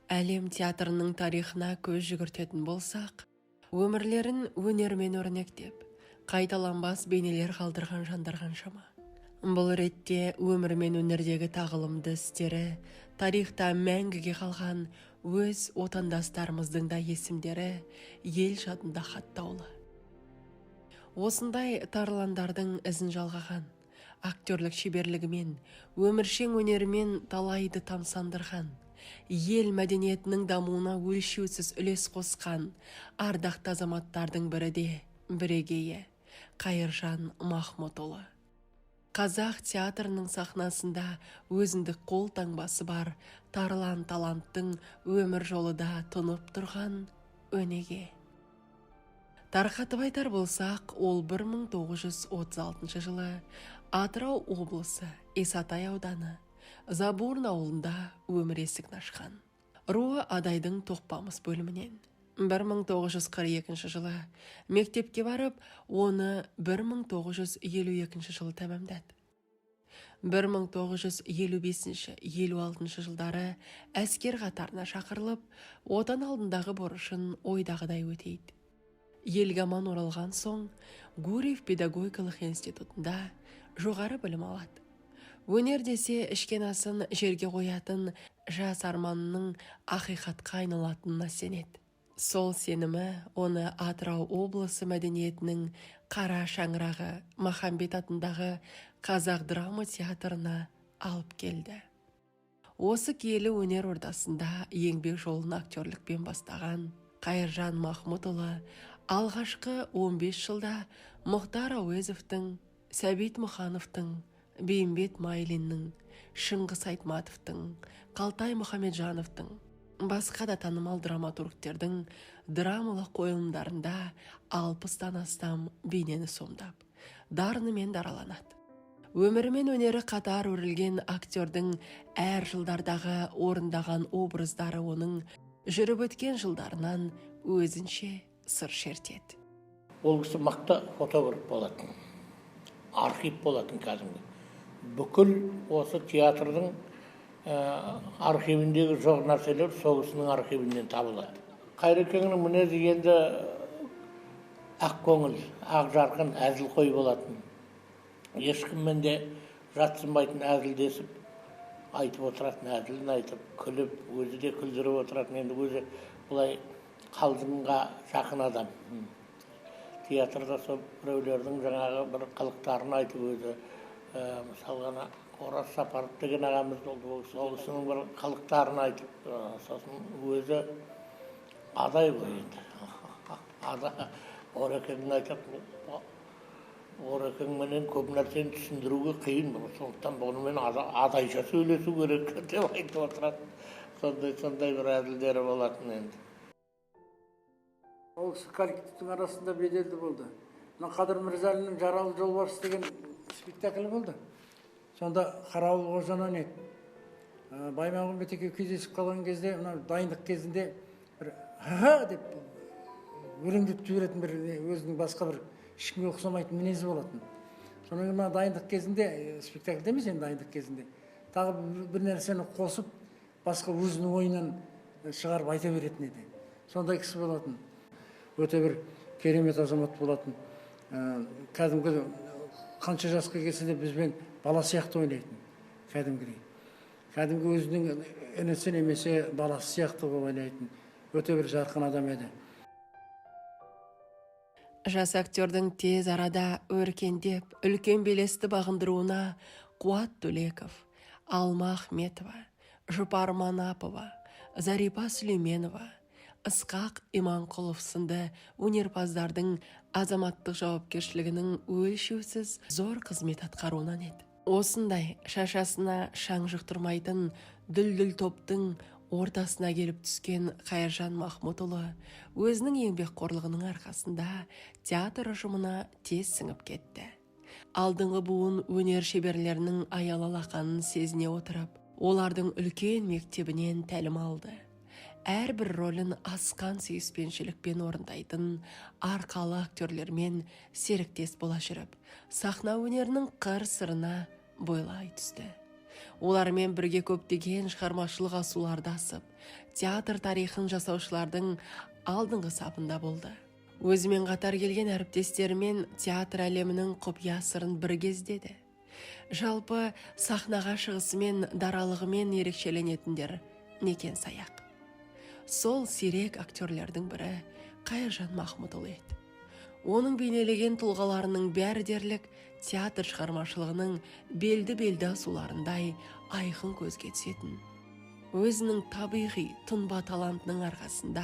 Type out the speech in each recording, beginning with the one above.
Әлем театрының тарихына көз жүгіртетін болсақ, өмірлерін өнермен өрнектеп, қайталанбас бейнелер қалдырған жандар қаншама. Бұл ретте өмір мен өнердегі тағылымды істері, тарихта мәңгіге қалған өз отандастарымыздың да есімдері ел жадында хаттаулы. Осындай тарландардың ізін жалғаған, актерлік шеберлігімен, өміршең өнерімен талайды тамсандырған, ел мәдениетінің дамуына өлшеусіз үлес қосқан ардақты азаматтардың бірі де бірегейі Қайыржан Махмұтұлы. Қазақ театрының сахнасында өзіндік қолтаңбасы бар тарлан таланттың өмір жолы да тұнып тұрған өнеге. Тарқатып айтар болсақ, ол 1936 жылы Атырау облысы Исатай ауданы Забурн ауылында өмір есігін ашқан. Руы Адайдың Тоқпамыс бөлімінен 1942 жылы мектепке барып, оны 1952 жылы тәмамдады. 1955-56 жылдары әскер қатарына шақырылып, отан алдындағы борышын ойдағыдай өтейді. Елге аман оралған соң, Гурьев педагогикалық институтында жоғары білім алады. Өнер десе ішкен асын жерге қоятын жас арманының ақиқатқа айналатынына сенеді. Сол сенімі оны Атырау облысы мәдениетінің қара шаңырағы Махамбет атындағы қазақ драма театрына алып келді. Осы киелі өнер ордасында еңбек жолын актерлікпен бастаған Қайыржан Махмұтұлы алғашқы 15 жылда Мұхтар Әуезовтің, Сәбит Мұхановтың, Бейімбет Майлиннің, Шыңғыс Айтматовтың, Қалтай Мұхамеджановтың, басқа да танымал драматургтердің драмалық қойылымдарында 60-тан астам бейнені сомдап, дарынымен дараланады. Өмірі мен өнері қатар өрілген актердің әр жылдардағы орындаған образдары оның жүріп өткен жылдарынан өзінше сыр шертеді. Ол кісі мықты фотограф болатын, архив болатын кәдімгі. Бүкіл осы театрдың архивіндегі жоқ нәрселер сол кісінің архивінен табылады. Қайрекеңнің мінезі енді ақ көңіл, ақ жарқын, әзілқой болатын. Ешкіммен де жатсынбайтын, әзілдесіп, айтып отыратын, әзілін айтып, күліп, өзі де күлдіріп отыратын. Енді өзі бұлай қалжыңға жақын адам. Театрда сол біреулердің жаңағы бір қылықтарын айтып өзі, мысалға Ораз Сапаров деген ағамыз болды, сол кісінің бір қылықтарын айтып, сосын өзі адай ғой енді. Орекеңнің айтатын, Орекеңменен көп нәрсені түсіндіруге қиын, сондықтан бұнымен адайша сөйлесу керек деп айтып отырады. Сондай бір әзілдері болатын енді. Ол кісі коллективтің арасында беделді болды. Қадыр Мырзалиннің Жаралы жолбарыс деген спектаклі болды. Сонда Қарауыл Қожаны ойнайды. Баймағамбет екеуі кездесіп қалған кезде, дайындық кезінде бір ха деп өлеңдетіп жіберетін бір өзінің басқа бір ешкімге ұқсамайтын мінезі болатын. Содан кейін дайындық кезінде, спектакльде емес енді дайындық кезінде, тағы бір нәрсені қосып, басқа өзінің ойынан шығарып айта беретін еді. Сондай кісі болатын. Өте бір керемет азамат болатын. Кәдімгі қанша жасқа келсе де бізбен бала сияқты ойнайтын. Кәдімгі өзінің інісі немесе баласы сияқты ойнайтын. Өте бір жарқын адам еді. Жас актердің тез арада өркендеп, үлкен белесті бағындыруына Қуат Төлеков, Алма Ахметова, Жұпар Манапова, Зарипа Сүлейменова, Ысқақ Иманқұлов сынды өнерпаздардың азаматтық жауапкершілігінің өлшеусіз зор қызмет атқаруынан еді. Осындай шашасына шаң жұқтырмайтын дүлдүл топтың ортасына келіп түскен Қайыржан Махмұтұлы өзінің еңбекқорлығының арқасында театр ұжымына тез сіңіп кетті. Алдыңғы буын өнер шеберлерінің аялы алақанын сезіне отырып, олардың үлкен мектебінен тәлім алды. Әрбір рөлін асқан сүйіспеншілікпен орындайтын арқалы актерлермен серіктес бола жүріп, сахна өнерінің қыр-сырына бойлай түсті. Олармен бірге көптеген шығармашылық асуларды асып, театр тарихын жасаушылардың алдыңғы сапында болды. Өзімен қатар келген әріптестерімен театр әлемінің құпия сырын бір кездеді. Жалпы сахнаға шығысымен даралығымен ерекшеленетіндер некен саяқ. Сол сирек актерлердің бірі Қайыржан Махмұтұлы еді. Оның бейнелеген тұлғаларының бәрі дерлік театр шығармашылығының белді асуларындай айқын көзге түсетін. Өзінің табиғи тұнба талантының арқасында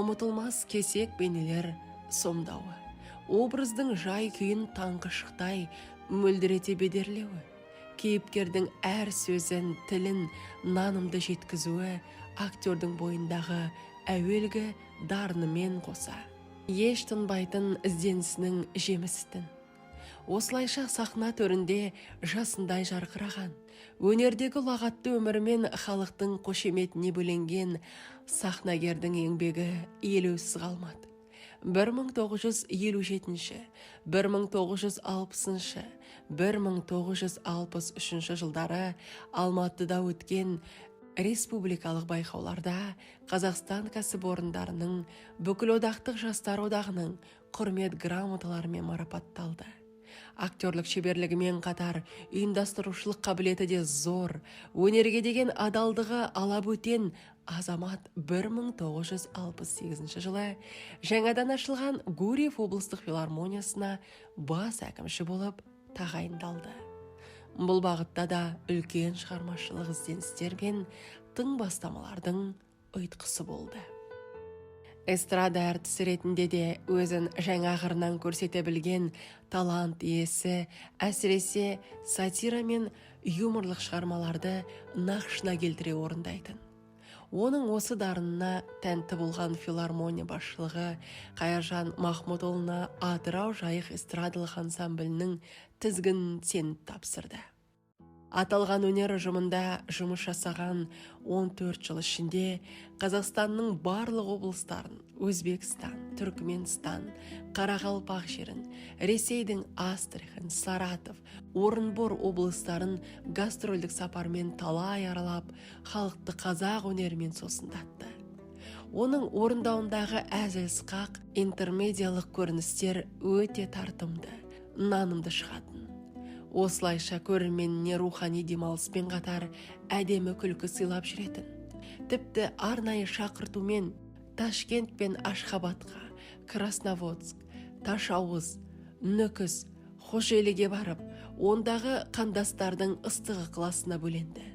ұмытылмас кесек бейнелер сомдауы, образдың жай күйін таңқышықтай мөлдірете бедерлеуі, кейіпкердің әр сөзін, тілін нанымды жеткізуі актердің бойындағы әуелгі дарынымен қоса еш тынбайтын ізденісінің жемісітін. Осылайша сахна төрінде жасындай жарқыраған, өнердегі ұлағатты өмірімен халықтың қошеметіне бөленген сахнагердің еңбегі елеусіз қалмады. 1957, 1960, 1963 жылдары Алматыда өткен республикалық байқауларда Қазақстан кәсіпорындарының бүкілодақтық жастар одағының құрмет грамоталарымен марапатталды. Актерлік шеберлігімен қатар ұйымдастырушылық қабілеті де зор, өнерге деген адалдығы алабөтен азамат 1968 жылы жаңадан ашылған Гурьев облыстық филармониясына бас әкімші болып тағайындалды. Бұл бағытта да үлкен шығармашылық ізденістер мен тың бастамалардың ұйытқысы болды. Эстрада әртісі ретінде де өзін жаңа қырынан көрсете білген талант иесі, әсіресе сатира мен юморлық шығармаларды нақышына келтіре орындайтын. Оның осы дарынына тәнті болған филармония басшылығы Қайыржан Махмұтұлына Атырау жайық эстрадалық ансамблінің тізгінін сеніп тапсырды. Аталған өнер ұжымында жұмыс жасаған 14 жыл ішінде Қазақстанның барлық облыстарын, Өзбекстан, Түркменстан, Қарақалпақ жерін, Ресейдің Астрахань, Саратов, Орынбор облыстарын гастрольдік сапармен талай аралап, халықты қазақ өнерімен сусындатты. Оның орындауындағы әзіл-сықақ, интермедиялық көріністер өте тартымды, нанымды шығатын. Осылайша көрерменіне рухани демалыспен қатар әдемі күлкі сыйлап жүретін. Тіпті арнайы шақыртумен Ташкент пен Ашхабадқа, Красноводск, Ташауыз, Нүкіс, Хожеліге барып, ондағы қандастардың ыстығы ықыласына бөленді.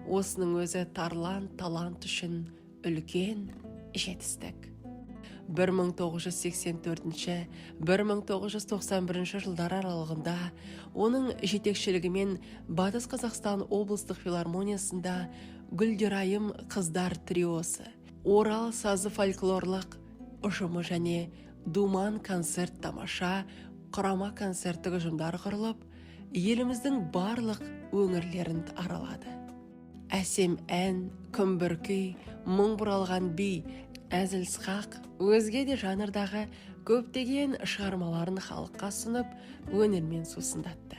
Осының өзі тарлан талант үшін үлкен жетістік. 1984-1991 жылдар аралығында оның жетекшілігімен Батыс Қазақстан облыстық филармониясында Гүлдерайым қыздар триосы, Орал сазы фольклорлық ұжымы және Думан концерт тамаша құрама концерттік ұжымдар құрылып, еліміздің барлық өңірлерін аралады. Әсем ән, күмбір күй, мұң бұралған би, әзіл-сықақ, өзге де жанрдағы көптеген шығармаларын халыққа сұнып, өнермен сусындатты.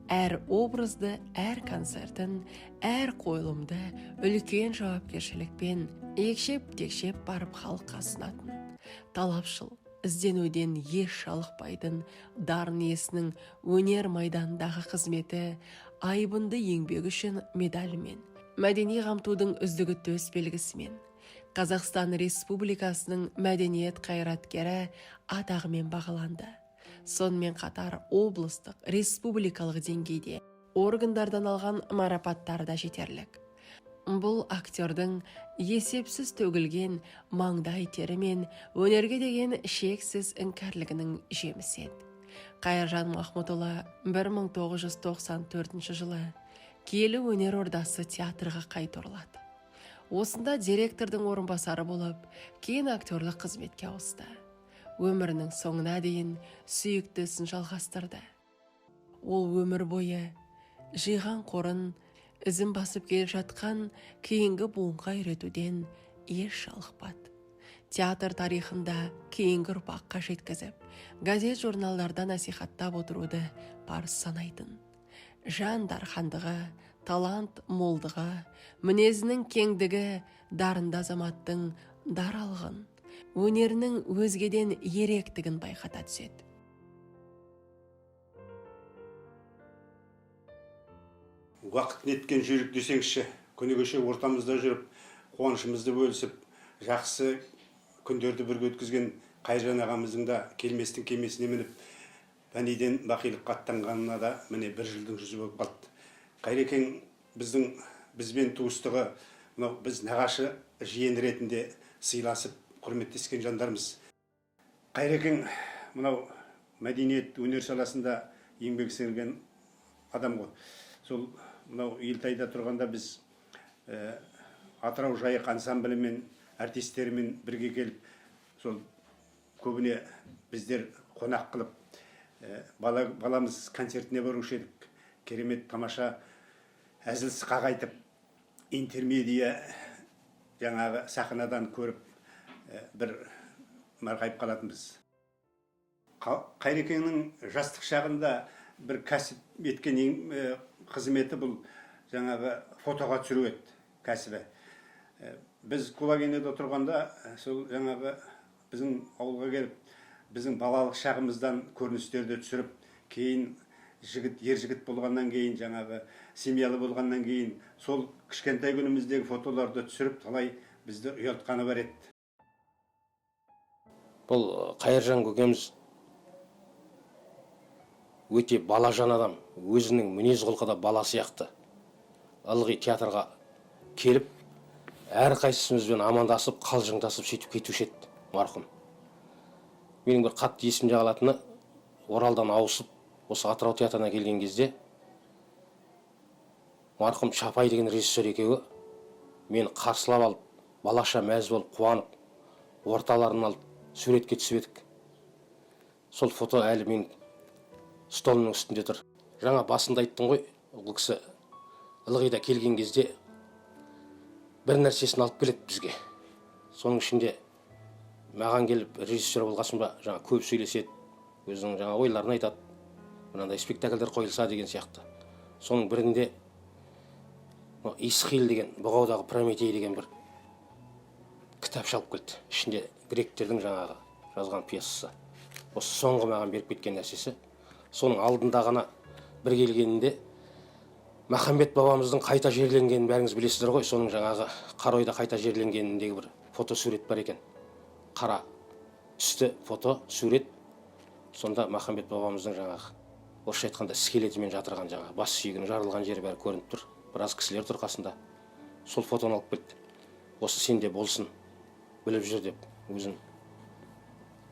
Әр образды, әр концертін, әр қойылымды үлкен жауапкершілікпен екшеп-текшеп барып халыққа сұнатын. Талапшыл, ізденуден еш жалықпайтын дарын иесінің өнер майданындағы қызметі айбынды еңбек үшін медалімен, мәдени қамтудың үздігі төс белгісімен, Қазақстан Республикасының мәдениет қайраткері атағымен бағаланды. Сонымен қатар облыстық, республикалық деңгейде органдардан алған марапаттары да жетерлік. Бұл актердің есепсіз төгілген маңдай тері мен өнерге деген шексіз іңкәрлігінің жемісі еді. Қайыржан Махмұтұлы 1994 жылы Киелі өнер ордасы театрға қайта оралады. Осында директордың орынбасары болып, кейін актерлік қызметке ауысты. Өмірінің соңына дейін сүйікті ісін жалғастырды. Ол өмір бойы жиған қорын, ізін басып келе жатқан кейінгі буынға үйретуден еш жалықпады. Театр тарихында кейінгі ұрпаққа жеткізіп, газет журналдарда насихаттап отыруды парыз санайтын. жан дархандығы, талант молдығы, мінезінің кеңдігі дарынды азаматтың даралығын, өнерінің өзгеден еректігін байқата түседі. Уақыт неткен жүйрік десеңізші, күні кеше ортамызда жүріп, қуанышымызды бөлісіп, жақсы күндерді бірге өткізген Қайыржан ағамыздың да келместің кемесіне мініп, пәниден бақилыққа аттанғанына да міне 1 жылдың жүзі болып қалды. Қайрекең бізбен туыстығы, біз нағашы жиен ретінде сыйласып, құрметтескен жандармыз. Қайрекең мынау мәдениет, өнер саласында еңбек сіңірген адам ғой. Сол мынау Елтайда тұрғанда біз Атырау жайық ансамблімен, артистерімен бірге келіп, сол көбіне біздер қонақ қылып, баламыз концертіне барушы едік. Керемет тамаша әзіл сықақ айтып, интермедия жаңағы сахнадан көріп, бір марқайып қалатынбыз. Қайрекеңнің жастық шағында бір кәсіп еткен қызметі бұл жаңағы фотоға түсіру еді кәсібі. Біз Кулагенеде тұрғанда, сол жаңағы біздің ауылға келіп, біздің балалық шағымыздан көріністерді түсіріп, кейін ер жігіт болғаннан кейін, жаңағы семьялы болғаннан кейін, сол кішкентай күніміздегі фотоларды түсіріп, талай бізді ұялтқаны бар еді. Бұл Қайыржан көкеміз өте балажан адам, өзінің мінез құлқы да бала сияқты. Ылғи театрға келіп, әрқайсымызбен амандасып, қалжыңдасып сөйтіп кетуші еді марқұм. Менің бір қатты есімде қалатыны, Оралдан ауысып, осы Атырау театрына келген кезде, марқұм Шапай деген режиссер екеуі мені қарсылап алып, балаша мәз болып, қуанып, орталарын алып, суретке түсіп едік. Сол фото әлі мен столымның үстінде тұр. Жаңа басында айттың ғой, ол кісі ылғида келген кезде бір нәрсесін алып келеді бізге. Соның ішінде маған келіп режиссер болғасын ба, жаңа көп сөйлеседі, өзінің жаңа ойларын айтады, мынандай спектакльдер қойылса деген сияқты. Соның бірінде Исхил деген, Бұғаудағы Прометей деген бір кітап алып келді. Ішінде гректердің жаңағы жазған пьесасы. Осы соңғы маған беріп кеткен нәрсесі. Соның алдында ғана бір келгенінде Махамбет бабамыздың қайта жерленгенін бәріңіз білесіздер ғой. Соның жаңағы Қаройда қайта жерленгеніндегі бір фотосурет бар екен. Қара түсті фото сурет. Сонда Махамбет бабамыздың жаңағы орысша айтқанда скелетімен жатырған жаңағы бас сүйегінің жарылған жері бәрі көрініп тұр. Біраз кісілер тұр қасында. Сол фотоны алып келді. Осы сенде болсын, біліп жүр деп өзім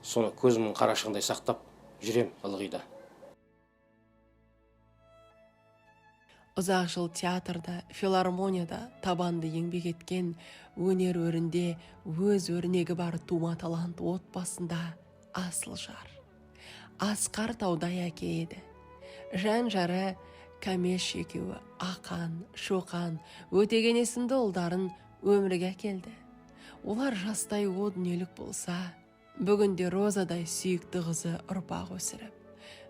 соны көзімнің қарашығындай сақтап жүрем ылғида. Ұзақ жыл театрда, филармонияда табанды еңбек еткен, өнер өрінде өз өрнегі бар тума талант отбасында асыл жар. Асқар Таудай әке еді. Жан жары Кәмеш екеуі Ақан, Шоқан, Өтеген есімді ұлдарын өмірге әкелді. Олар жастай о дүниелік болса, бүгінде розадай сүйікті қызы ұрпақ өсіріп,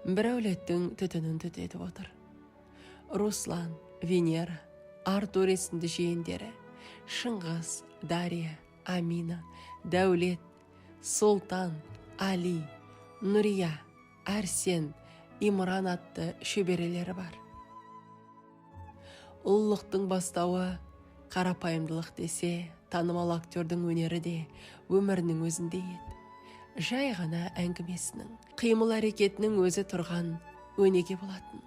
бір әулеттің түтінін түтетіп отыр. Руслан, Венера, Артур есімді жиендері, Шыңғыс, Дария, Амина, Дәулет, Сұлтан, Али, Нұрия, Әрсен, Имран атты шөберелері бар. Ұлылықтың бастауы қарапайымдылық десе, танымал актердің өнері де өмірінің өзінде еді. Жай ғана әңгімесінің, қимыл әрекетінің өзі тұрған өнеге болатын.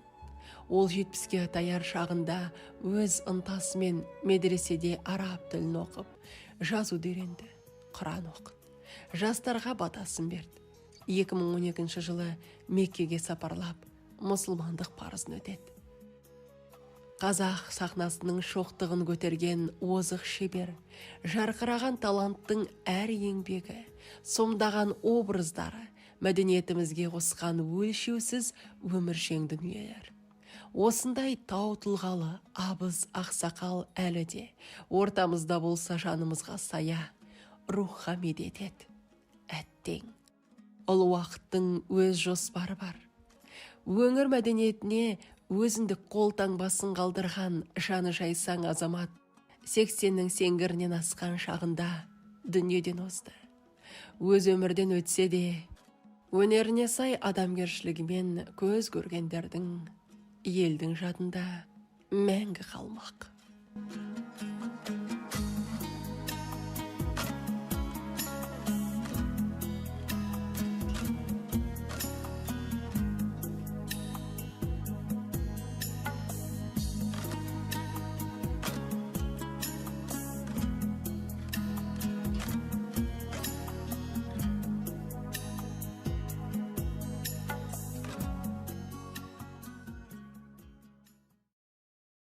Ол 70-ке таяр шағында өз ынтасымен медреседе араб тілін оқып, жазуды үйренді, Құран оқыды. Жастарға батасын берді. 2012 жылы Меккеге сапарлап, мұсылмандық парызын өтеді. Қазақ сахнасының шоқтығын көтерген озық шебер, жарқыраған таланттың әр еңбегі, сомдаған образдары, мәдениетімізге қосқан өлшеусіз өміршең дүниелер. Осындай тау тұлғалы, абыз ақсақал әлі де ортамызда болса жанымызға сая, рухқа медет ет. Әттең, ұлы уақыттың өз жоспары бар. Өңір мәдениетіне өзіндік қолтаңбасын қалдырған жаны жайсаң азамат 80-нің сеңгірінен асқан шағында дүниеден озды. Өз өмірден өтсе де, өнеріне сай адамгершілігімен көз көргендердің елдің жадында мәңгі қалмақ.